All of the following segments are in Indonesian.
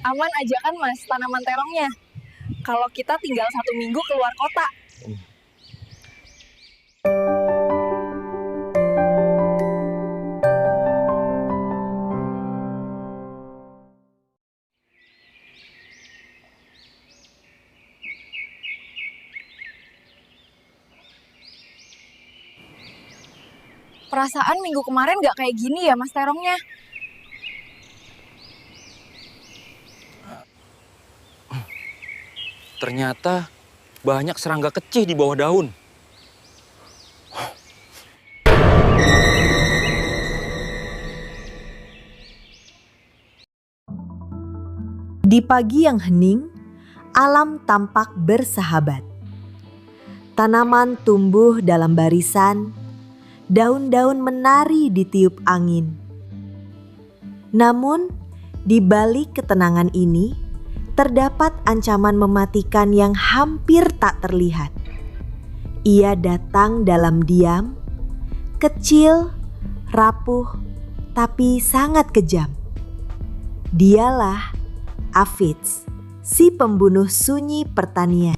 Aman aja kan Mas tanaman terongnya? Kalau kita tinggal 1 minggu keluar kota. Perasaan minggu kemarin gak kayak gini ya Mas terongnya? Ternyata banyak serangga kecil di bawah daun. Di pagi yang hening, alam tampak bersahabat. Tanaman tumbuh dalam barisan, daun-daun menari di tiup angin. Namun, di balik ketenangan ini, terdapat ancaman mematikan yang hampir tak terlihat. Ia datang dalam diam, kecil, rapuh, tapi sangat kejam. Dialah Aphids, si pembunuh sunyi pertanian.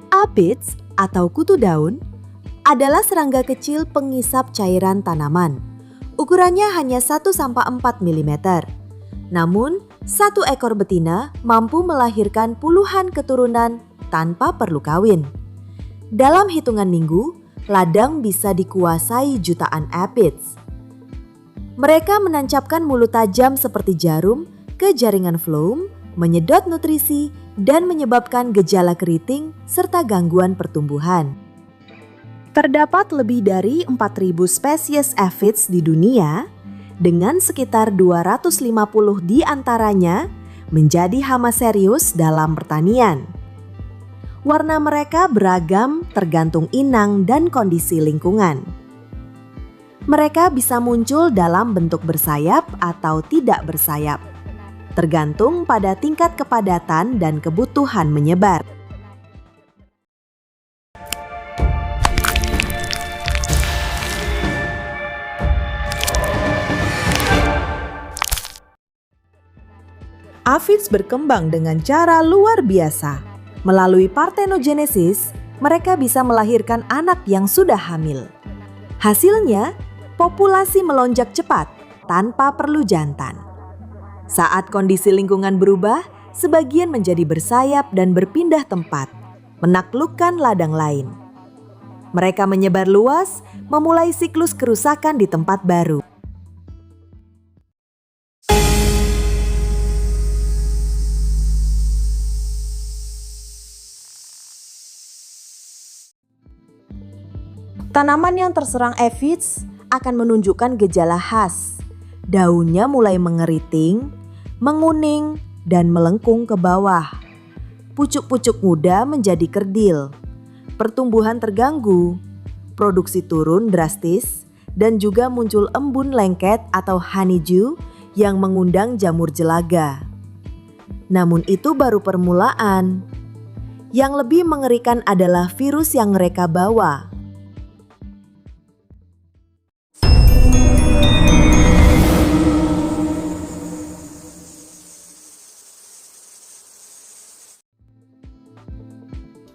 Aphids atau kutu daun adalah serangga kecil pengisap cairan tanaman. Ukurannya hanya 1-4 mm. Namun, satu ekor betina mampu melahirkan puluhan keturunan tanpa perlu kawin. Dalam hitungan minggu, ladang bisa dikuasai jutaan aphids. Mereka menancapkan mulut tajam seperti jarum ke jaringan phloem, menyedot nutrisi, dan menyebabkan gejala keriting serta gangguan pertumbuhan. Terdapat lebih dari 4.000 spesies aphids di dunia, dengan sekitar 250 di antaranya menjadi hama serius dalam pertanian. Warna mereka beragam tergantung inang dan kondisi lingkungan. Mereka bisa muncul dalam bentuk bersayap atau tidak bersayap, tergantung pada tingkat kepadatan dan kebutuhan menyebar. Aphids berkembang dengan cara luar biasa. Melalui parthenogenesis, mereka bisa melahirkan anak yang sudah hamil. Hasilnya, populasi melonjak cepat tanpa perlu jantan. Saat kondisi lingkungan berubah, sebagian menjadi bersayap dan berpindah tempat, menaklukkan ladang lain. Mereka menyebar luas, memulai siklus kerusakan di tempat baru. Tanaman yang terserang aphids akan menunjukkan gejala khas. Daunnya mulai mengeriting, menguning, dan melengkung ke bawah. Pucuk-pucuk muda menjadi kerdil. Pertumbuhan terganggu, produksi turun drastis, dan juga muncul embun lengket atau honeydew yang mengundang jamur jelaga. Namun itu baru permulaan. Yang lebih mengerikan adalah virus yang mereka bawa.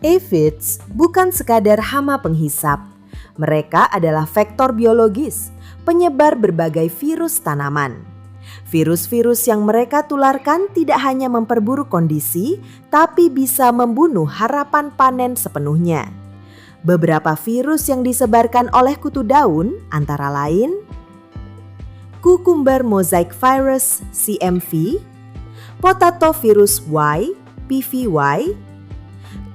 Aphids bukan sekadar hama penghisap. Mereka adalah vektor biologis, penyebar berbagai virus tanaman. Virus-virus yang mereka tularkan tidak hanya memperburuk kondisi, tapi bisa membunuh harapan panen sepenuhnya. Beberapa virus yang disebarkan oleh kutu daun antara lain Cucumber mosaic virus (CMV), Potato virus Y (PVY),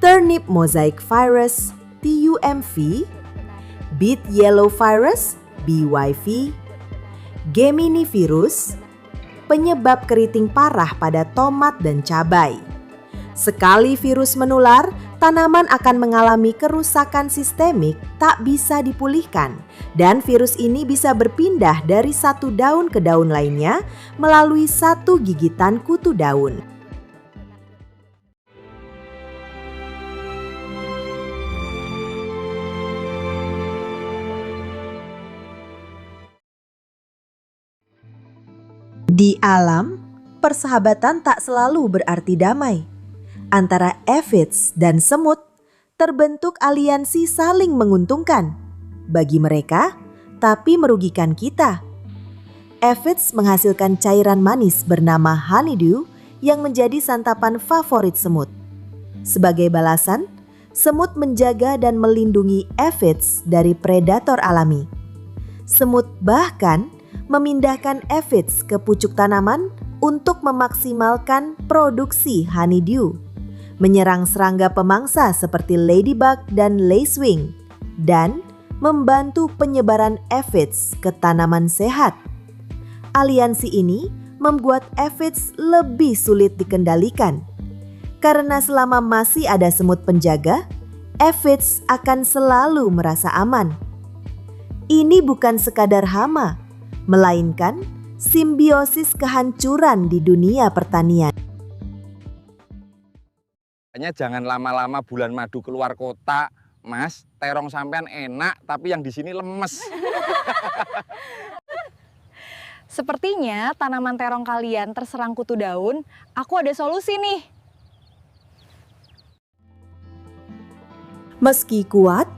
Turnip mosaic virus (TUMV), Beet yellow virus (BYV), Gemini virus, penyebab keriting parah pada tomat dan cabai. Sekali virus menular, tanaman akan mengalami kerusakan sistemik tak bisa dipulihkan, dan virus ini bisa berpindah dari satu daun ke daun lainnya melalui satu gigitan kutu daun. Di alam, persahabatan tak selalu berarti damai. Antara aphids dan semut terbentuk aliansi saling menguntungkan bagi mereka, tapi merugikan kita. Aphids menghasilkan cairan manis bernama honeydew yang menjadi santapan favorit semut. Sebagai balasan, semut menjaga dan melindungi aphids dari predator alami. Semut bahkan memindahkan aphids ke pucuk tanaman untuk memaksimalkan produksi honeydew, menyerang serangga pemangsa seperti ladybug dan lacewing, dan membantu penyebaran aphids ke tanaman sehat. Aliansi ini membuat aphids lebih sulit dikendalikan, karena selama masih ada semut penjaga, aphids akan selalu merasa aman. Ini bukan sekadar hama, melainkan simbiosis kehancuran di dunia pertanian. Makanya jangan lama-lama bulan madu keluar kota, Mas. Terong sampean enak, tapi yang di sini lemes. Sepertinya tanaman terong kalian terserang kutu daun. Aku ada solusi nih. Meski kuat,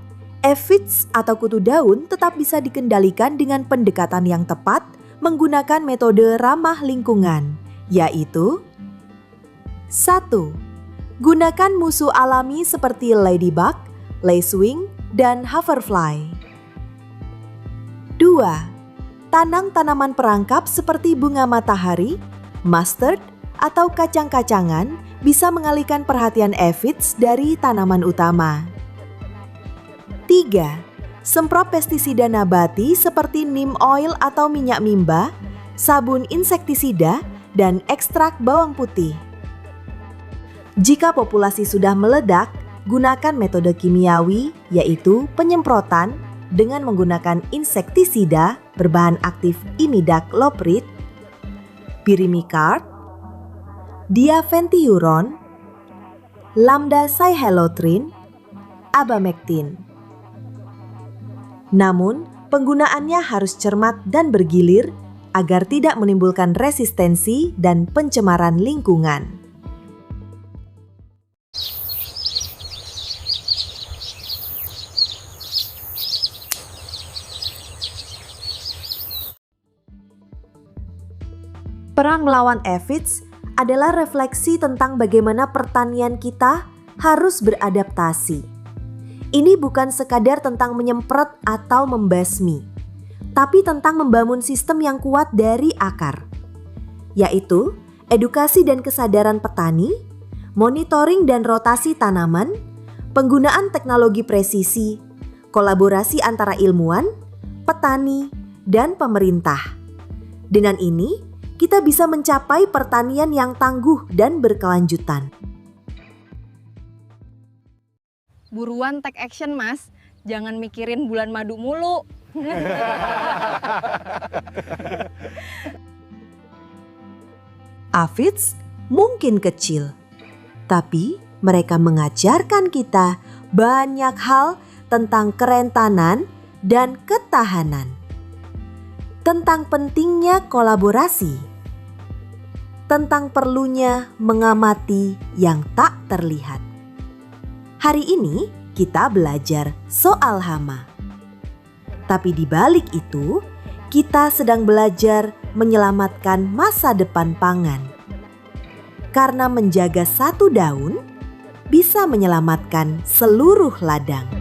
aphids atau kutu daun tetap bisa dikendalikan dengan pendekatan yang tepat menggunakan metode ramah lingkungan, yaitu 1. Gunakan musuh alami seperti ladybug, lacewing, dan hoverfly. 2. Tanam tanaman perangkap seperti bunga matahari, mustard, atau kacang-kacangan bisa mengalihkan perhatian aphids dari tanaman utama. 3. Semprot pestisida nabati seperti neem oil atau minyak mimba, sabun insektisida, dan ekstrak bawang putih. Jika populasi sudah meledak, gunakan metode kimiawi yaitu penyemprotan dengan menggunakan insektisida berbahan aktif imidacloprid, pyrimicard, diaventiuron, lambda-cyhalothrin, abamectin. Namun, penggunaannya harus cermat dan bergilir agar tidak menimbulkan resistensi dan pencemaran lingkungan. Perang melawan aphids adalah refleksi tentang bagaimana pertanian kita harus beradaptasi. Ini bukan sekadar tentang menyemprot atau membasmi, tapi tentang membangun sistem yang kuat dari akar, yaitu edukasi dan kesadaran petani, monitoring dan rotasi tanaman, penggunaan teknologi presisi, kolaborasi antara ilmuwan, petani, dan pemerintah. Dengan ini, kita bisa mencapai pertanian yang tangguh dan berkelanjutan. Buruan take action, Mas. Jangan mikirin bulan madu mulu. Aphids mungkin kecil, tapi mereka mengajarkan kita banyak hal tentang kerentanan dan ketahanan. Tentang pentingnya kolaborasi, tentang perlunya mengamati yang tak terlihat. Hari ini kita belajar soal hama. Tapi di balik itu, kita sedang belajar menyelamatkan masa depan pangan. Karena menjaga satu daun bisa menyelamatkan seluruh ladang.